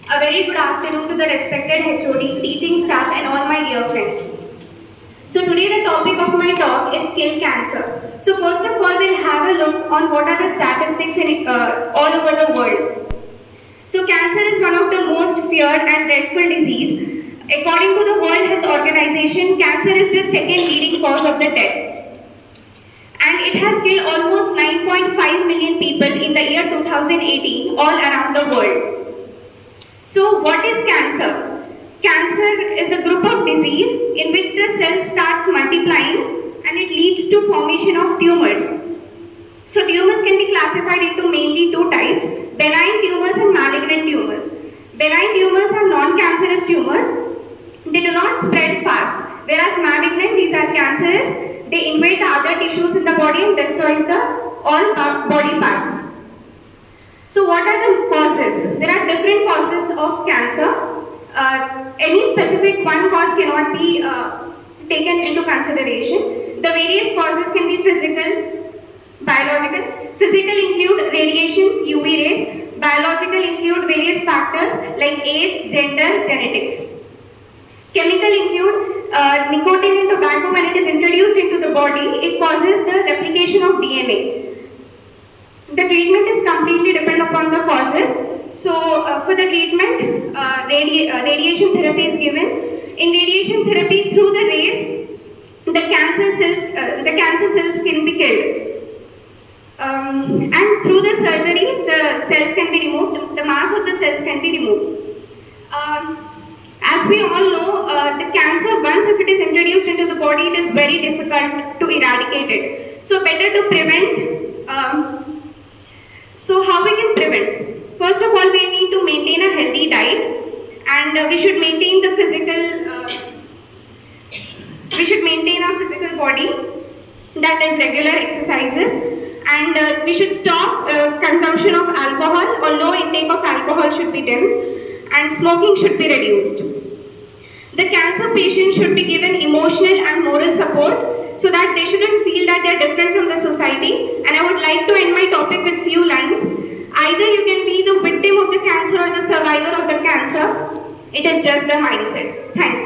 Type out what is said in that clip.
A very good afternoon to the respected HOD, teaching staff and all my dear friends. So today the topic of my talk is skill cancer. So first of all we'll have a look on what are the statistics all over the world. So cancer is one of the most feared and dreadful disease. According to the World Health Organization, cancer is the second leading cause of the death. And it has killed almost 9.5 million people in the year 2018 all around the world. So what is cancer? Cancer is a group of disease in which the cell starts multiplying and it leads to formation of tumors. So tumors can be classified into mainly two types, benign tumors and malignant tumors. Benign tumors are non-cancerous tumors. They do not spread fast, whereas malignant, these are cancerous. They invade other tissues in the body and destroys the all body parts. So what are the causes? There are different causes of cancer. Any specific one cause cannot be taken into consideration. The various causes can be physical, biological. Physical include radiations, UV rays. Biological include various factors like age, gender, genetics. Chemical include nicotine and tobacco. When it is introduced into the body, it causes the replication of DNA. The treatment is completely dependent upon the causes. So for the treatment, radiation therapy is given. In radiation therapy, through the rays, the cancer cells can be killed. And through the surgery, the cells can be removed. The mass of the cells can be removed. As we all know, the cancer, once if it is introduced into the body, it is very difficult to eradicate it. So better to prevent. So how we can prevent? First of all, we need to maintain a healthy diet, and we should maintain the physical. We should maintain our physical body, that is regular exercises, and we should stop consumption of alcohol, or low intake of alcohol should be done, and smoking should be reduced. The cancer patient should be given emotional and moral support so that they shouldn't feel that they are different from the society. And I would like to end my topic with few lines. Either you can be the victim of the cancer or the survivor of the cancer. It is just the mindset. Thank you.